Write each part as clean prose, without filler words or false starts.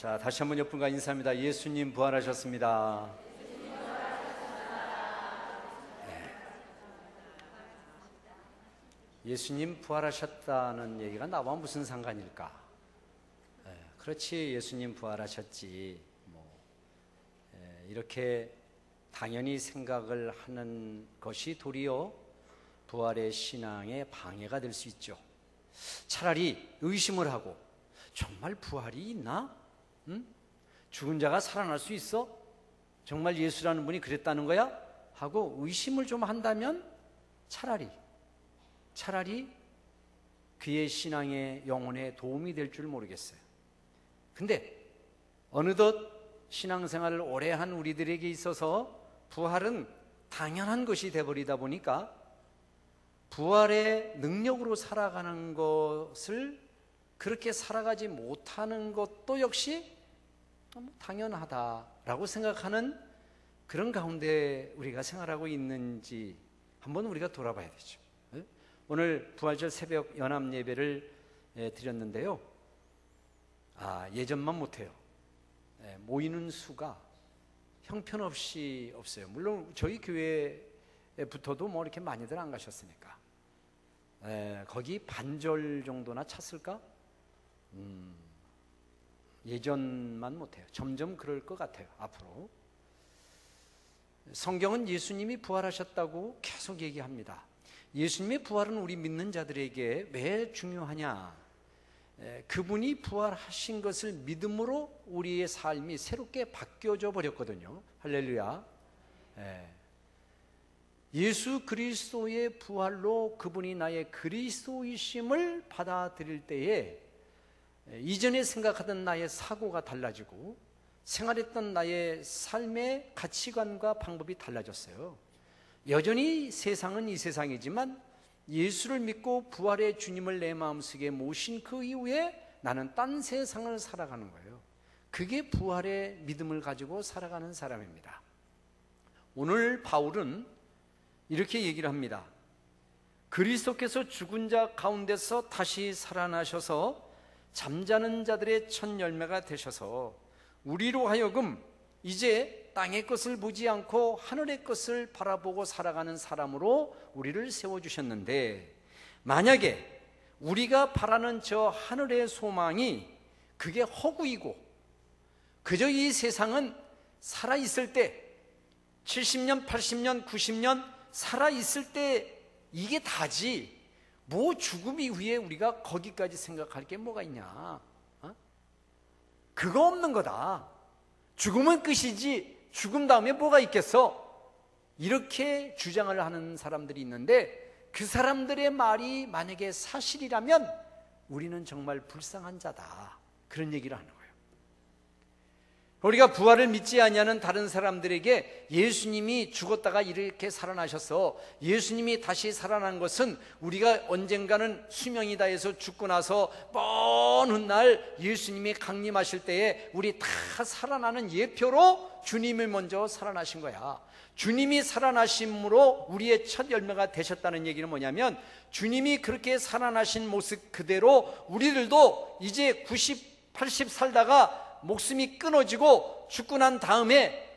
자, 다시 한번 옆분과 인사합니다. 예수님 부활하셨습니다. 네. 예수님 부활하셨다는 얘기가 나와 무슨 상관일까? 네, 그렇지, 예수님 부활하셨지. 이렇게 당연히 생각을 하는 것이 도리어 부활의 신앙의 방해가 될 수 있죠. 차라리 의심을 하고, 정말 부활이 있나? 응? 죽은 자가 살아날 수 있어? 정말 예수라는 분이 그랬다는 거야? 하고 의심을 좀 한다면 차라리 그의 신앙의 영혼에 도움이 될 줄 모르겠어요. 근데 어느덧 신앙생활을 오래 한 우리들에게 있어서 부활은 당연한 것이 되어버리다 보니까 부활의 능력으로 살아가는 것을 그렇게 살아가지 못하는 것도 역시 당연하다라고 생각하는 그런 가운데 우리가 생활하고 있는지 한번 우리가 돌아봐야 되죠. 오늘 부활절 새벽 연합 예배를 드렸는데요, 예전만 못해요. 모이는 수가 형편없이 없어요. 물론 저희 교회부터도 뭐 이렇게 많이들 안 가셨으니까 거기 반절 정도나 찼을까? 예전만 못해요. 점점 그럴 것 같아요. 앞으로 성경은 예수님이 부활하셨다고 계속 얘기합니다. 예수님의 부활은 우리 믿는 자들에게 왜 중요하냐? 그분이 부활하신 것을 믿음으로 우리의 삶이 새롭게 바뀌어져 버렸거든요. 할렐루야. 예수 그리스도의 부활로 그분이 나의 그리스도이심을 받아들일 때에 이전에 생각하던 나의 사고가 달라지고 생활했던 나의 삶의 가치관과 방법이 달라졌어요. 여전히 세상은 이 세상이지만 예수를 믿고 부활의 주님을 내 마음속에 모신 그 이후에 나는 딴 세상을 살아가는 거예요. 그게 부활의 믿음을 가지고 살아가는 사람입니다. 오늘 바울은 이렇게 얘기를 합니다. 그리스도께서 죽은 자 가운데서 다시 살아나셔서 잠자는 자들의 첫 열매가 되셔서 우리로 하여금 이제 땅의 것을 보지 않고 하늘의 것을 바라보고 살아가는 사람으로 우리를 세워주셨는데, 만약에 우리가 바라는 저 하늘의 소망이 그게 허구이고 그저 이 세상은 살아있을 때 70년, 80년, 90년 살아있을 때 이게 다지, 뭐 죽음 이후에 우리가 거기까지 생각할 게 뭐가 있냐? 그거 없는 거다. 죽음은 끝이지 죽음 다음에 뭐가 있겠어? 이렇게 주장을 하는 사람들이 있는데, 그 사람들의 말이 만약에 사실이라면 우리는 정말 불쌍한 자다, 그런 얘기를 하는 거예요. 우리가 부활을 믿지 아니하는 다른 사람들에게 예수님이 죽었다가 이렇게 살아나셔서 다시 다시 살아난 것은 우리가 언젠가는 수명이다 해서 죽고 나서 먼 훗날 예수님이 강림하실 때에 우리 다 살아나는 예표로 주님이 먼저 살아나신 거야. 주님이 살아나심으로 우리의 첫 열매가 되셨다는 얘기는 뭐냐면, 주님이 그렇게 살아나신 모습 그대로 우리들도 이제 90, 80 살다가 목숨이 끊어지고 죽고 난 다음에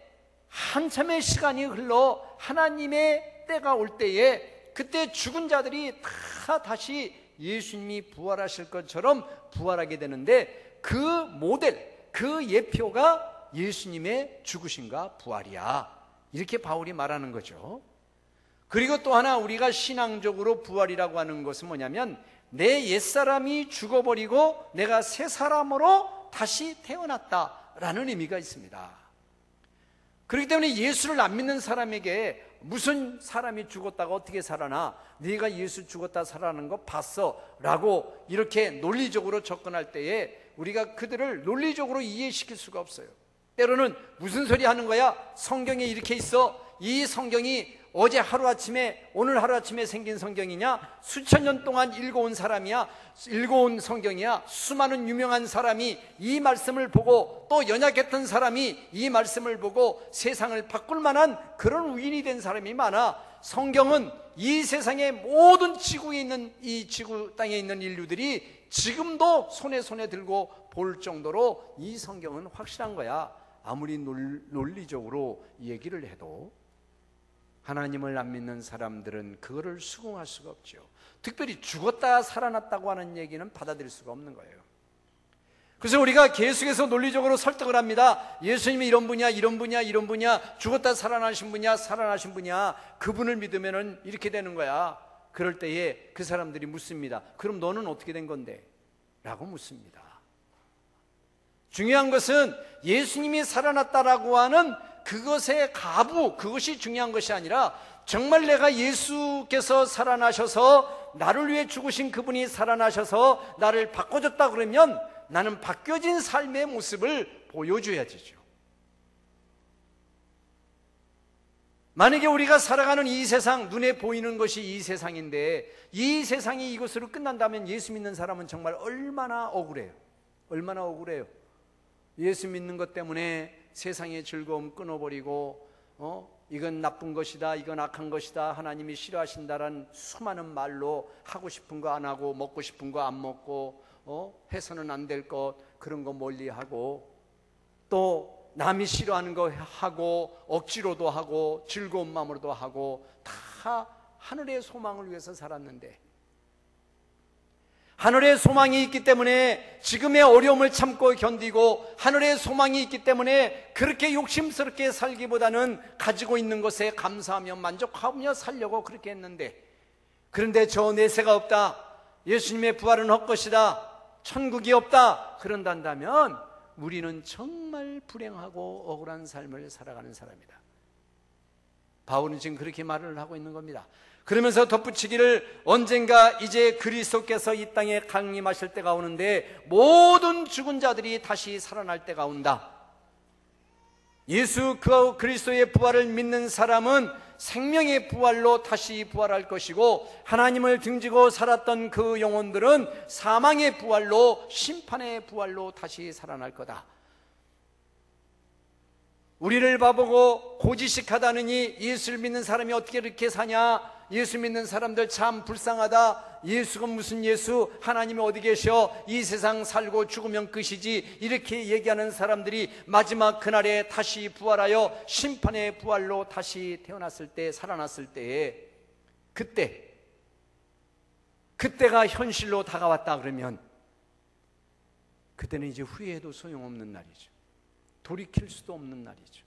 한참의 시간이 흘러 하나님의 때가 올 때에 그때 죽은 자들이 다 다시 예수님이 부활하실 것처럼 부활하게 되는데, 그 모델, 그 예표가 예수님의 죽으심과 부활이야, 이렇게 바울이 말하는 거죠. 그리고 또 하나 우리가 신앙적으로 부활이라고 하는 것은 뭐냐면, 내 옛사람이 죽어버리고 내가 새 사람으로 다시 태어났다라는 의미가 있습니다. 그렇기 때문에 예수를 안 믿는 사람에게 무슨 사람이 죽었다가 어떻게 살아나, 네가 예수 죽었다 살아나는 거 봤어? 라고 이렇게 논리적으로 접근할 때에 우리가 그들을 논리적으로 이해시킬 수가 없어요. 때로는 무슨 소리 하는 거야? 성경에 이렇게 있어. 이 성경이 어제 하루아침에, 오늘 하루아침에 생긴 성경이냐? 수천 년 동안 읽어온 사람이야, 읽어온 성경이야. 수많은 유명한 사람이 이 말씀을 보고, 또 연약했던 사람이 이 말씀을 보고 세상을 바꿀 만한 그런 위인이 된 사람이 많아. 성경은 이 세상의 모든 지구에 있는 이 지구 땅에 있는 인류들이 지금도 손에 들고 볼 정도로 이 성경은 확실한 거야. 아무리 논리적으로 얘기를 해도 하나님을 안 믿는 사람들은 그거를 수긍할 수가 없죠. 특별히 죽었다 살아났다고 하는 얘기는 받아들일 수가 없는 거예요. 그래서 우리가 계속해서 논리적으로 설득을 합니다. 예수님이 이런 분이야, 이런 분이야, 이런 분이야, 죽었다 살아나신 분이야, 살아나신 분이야, 그분을 믿으면은 이렇게 되는 거야. 그럴 때에 그 사람들이 묻습니다. 그럼 너는 어떻게 된 건데? 라고 묻습니다. 중요한 것은 예수님이 살아났다라고 하는 그것의 가부, 그것이 중요한 것이 아니라 정말 내가 예수께서 살아나셔서 나를 위해 죽으신 그분이 살아나셔서 나를 바꿔줬다 그러면 나는 바뀌어진 삶의 모습을 보여줘야지죠. 만약에 우리가 살아가는 이 세상, 눈에 보이는 것이 이 세상인데 이 세상이 이것으로 끝난다면 예수 믿는 사람은 정말 얼마나 억울해요. 얼마나 억울해요. 예수 믿는 것 때문에 세상의 즐거움 끊어버리고 이건 나쁜 것이다, 이건 악한 것이다, 하나님이 싫어하신다라는 수많은 말로 하고 싶은 거 안 하고 먹고 싶은 거 안 먹고 해서는 안 될 것 그런 거 멀리하고 또 남이 싫어하는 거 하고 억지로도 하고 즐거운 마음으로도 하고 다 하늘의 소망을 위해서 살았는데 하늘의 소망이 있기 때문에 지금의 어려움을 참고 견디고 하늘의 소망이 있기 때문에 그렇게 욕심스럽게 살기보다는 가지고 있는 것에 감사하며 만족하며 살려고 그렇게 했는데 그런데 저 내세가 없다, 예수님의 부활은 헛것이다, 천국이 없다 그런단다면 우리는 정말 불행하고 억울한 삶을 살아가는 사람이다. 바울은 지금 그렇게 말을 하고 있는 겁니다. 그러면서 덧붙이기를 언젠가 이제 그리스도께서 이 땅에 강림하실 때가 오는데 모든 죽은 자들이 다시 살아날 때가 온다. 예수 그리스도의 부활을 믿는 사람은 생명의 부활로 다시 부활할 것이고 하나님을 등지고 살았던 그 영혼들은 사망의 부활로 심판의 부활로 다시 살아날 거다. 우리를 봐보고 고지식하다느니 예수를 믿는 사람이 어떻게 이렇게 사냐, 예수 믿는 사람들 참 불쌍하다, 예수가 무슨 예수, 하나님이 어디 계셔, 이 세상 살고 죽으면 끝이지, 이렇게 얘기하는 사람들이 마지막 그날에 다시 부활하여 심판의 부활로 다시 태어났을 때, 살아났을 때에 그때가 현실로 다가왔다 그러면 그때는 이제 후회해도 소용없는 날이죠. 돌이킬 수도 없는 날이죠.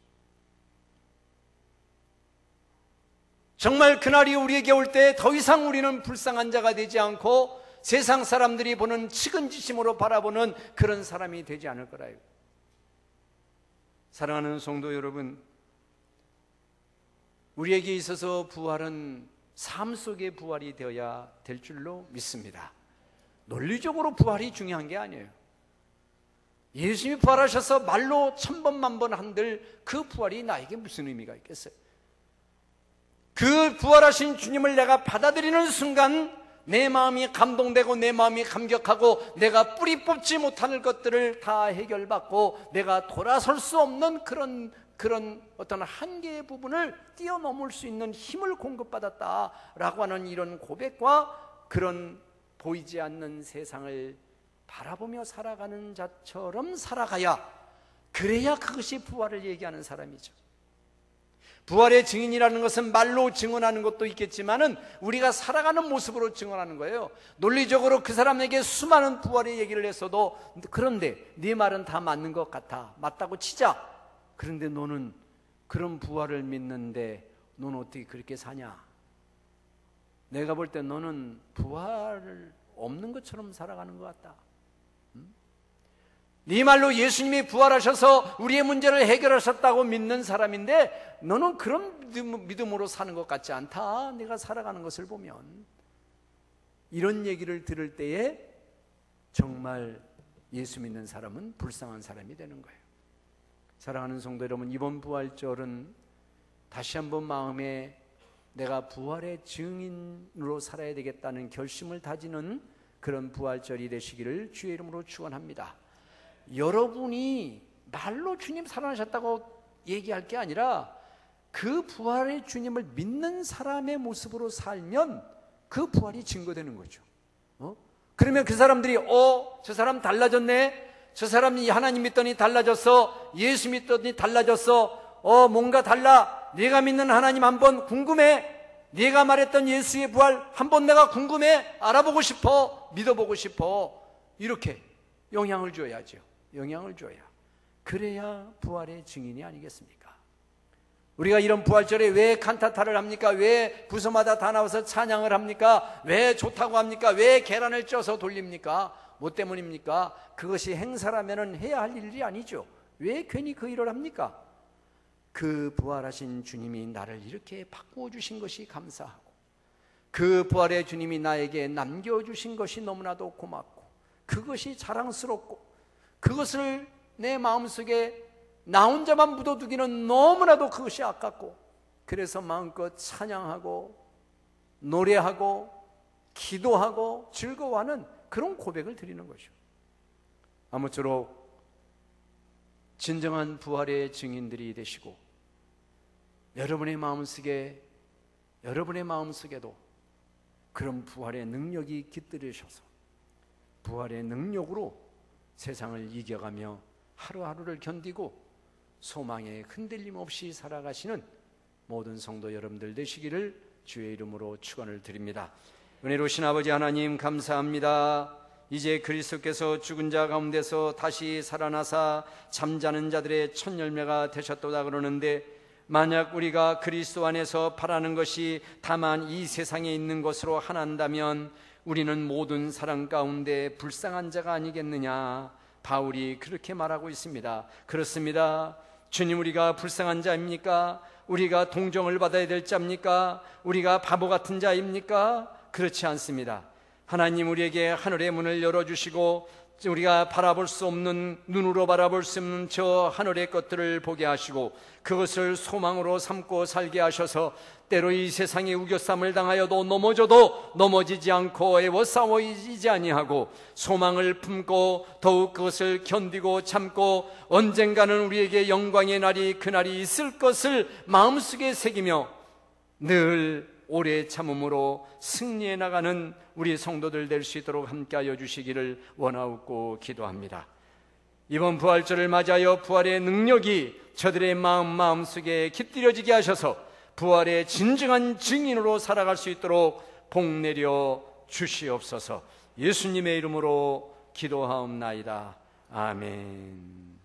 정말 그날이 우리에게 올 때 더 이상 우리는 불쌍한 자가 되지 않고 세상 사람들이 보는 측은지심으로 바라보는 그런 사람이 되지 않을 거라요. 사랑하는 성도 여러분, 우리에게 있어서 부활은 삶 속의 부활이 되어야 될 줄로 믿습니다. 논리적으로 부활이 중요한 게 아니에요. 예수님이 부활하셔서 말로 1000번 만번 한들 그 부활이 나에게 무슨 의미가 있겠어요? 그 부활하신 주님을 내가 받아들이는 순간 내 마음이 감동되고 내 마음이 감격하고 내가 뿌리 뽑지 못하는 것들을 다 해결받고 내가 돌아설 수 없는 그런 어떤 한계의 부분을 뛰어넘을 수 있는 힘을 공급받았다라고 하는 이런 고백과 그런 보이지 않는 세상을 바라보며 살아가는 자처럼 살아가야, 그래야 그것이 부활을 얘기하는 사람이죠. 부활의 증인이라는 것은 말로 증언하는 것도 있겠지만은 우리가 살아가는 모습으로 증언하는 거예요. 논리적으로 그 사람에게 수많은 부활의 얘기를 했어도 그런데 네 말은 다 맞는 것 같아, 맞다고 치자. 그런데 너는 그런 부활을 믿는데 너는 어떻게 그렇게 사냐? 내가 볼 때 너는 부활 없는 것처럼 살아가는 것 같다. 네 말로 예수님이 부활하셔서 우리의 문제를 해결하셨다고 믿는 사람인데 너는 그런 믿음으로 사는 것 같지 않다, 내가 살아가는 것을 보면. 이런 얘기를 들을 때에 정말 예수 믿는 사람은 불쌍한 사람이 되는 거예요. 사랑하는 성도 여러분, 이번 부활절은 다시 한번 마음에 내가 부활의 증인으로 살아야 되겠다는 결심을 다지는 그런 부활절이 되시기를 주의 이름으로 축원합니다. 여러분이 말로 주님 살아나셨다고 얘기할 게 아니라 그 부활의 주님을 믿는 사람의 모습으로 살면 그 부활이 증거되는 거죠. 그러면 그 사람들이 저 사람 달라졌네, 저 사람이 하나님 믿더니 달라졌어, 예수 믿더니 달라졌어, 뭔가 달라, 내가 믿는 하나님 한번 궁금해, 네가 말했던 예수의 부활 한번 내가 궁금해, 알아보고 싶어, 믿어보고 싶어, 이렇게 영향을 줘야죠. 영향을 줘야, 그래야 부활의 증인이 아니겠습니까? 우리가 이런 부활절에 왜 칸타타를 합니까? 왜 부서마다 다 나와서 찬양을 합니까? 왜 좋다고 합니까? 왜 계란을 쪄서 돌립니까? 뭐 때문입니까? 그것이 행사라면 해야 할 일이 아니죠. 왜 괜히 그 일을 합니까? 그 부활하신 주님이 나를 이렇게 바꾸어 주신 것이 감사하고, 그 부활의 주님이 나에게 남겨주신 것이 너무나도 고맙고, 그것이 자랑스럽고, 그것을 내 마음속에 나 혼자만 묻어두기는 너무나도 그것이 아깝고, 그래서 마음껏 찬양하고 노래하고 기도하고 즐거워하는 그런 고백을 드리는 것이죠. 아무쪼록 진정한 부활의 증인들이 되시고, 여러분의 마음속에도 그런 부활의 능력이 깃들으셔서 부활의 능력으로 세상을 이겨가며 하루하루를 견디고 소망에 흔들림 없이 살아가시는 모든 성도 여러분들 되시기를 주의 이름으로 축원을 드립니다. 은혜로우신 아버지 하나님, 감사합니다. 이제 그리스도께서 죽은 자 가운데서 다시 살아나사 잠자는 자들의 첫 열매가 되셨도다 그러는데, 만약 우리가 그리스도 안에서 바라는 것이 다만 이 세상에 있는 것으로 하나인다면 우리는 모든 사람 가운데 불쌍한 자가 아니겠느냐. 바울이 그렇게 말하고 있습니다. 그렇습니다. 주님, 우리가 불쌍한 자입니까? 우리가 동정을 받아야 될 자입니까? 우리가 바보 같은 자입니까? 그렇지 않습니다. 하나님 우리에게 하늘의 문을 열어주시고 우리가 바라볼 수 없는, 눈으로 바라볼 수 없는 저 하늘의 것들을 보게 하시고 그것을 소망으로 삼고 살게 하셔서 때로 이 세상의 우겨쌈을 당하여도 넘어져도 넘어지지 않고 애워싸워지지 아니하고 소망을 품고 더욱 그것을 견디고 참고 언젠가는 우리에게 영광의 날이, 그날이 있을 것을 마음속에 새기며 늘 오래 참음으로 승리해 나가는 우리 성도들 될 수 있도록 함께하여 주시기를 원하옵고 기도합니다. 이번 부활절을 맞이하여 부활의 능력이 저들의 마음속에 깃들여지게 하셔서 부활의 진정한 증인으로 살아갈 수 있도록 복 내려 주시옵소서. 예수님의 이름으로 기도하옵나이다. 아멘.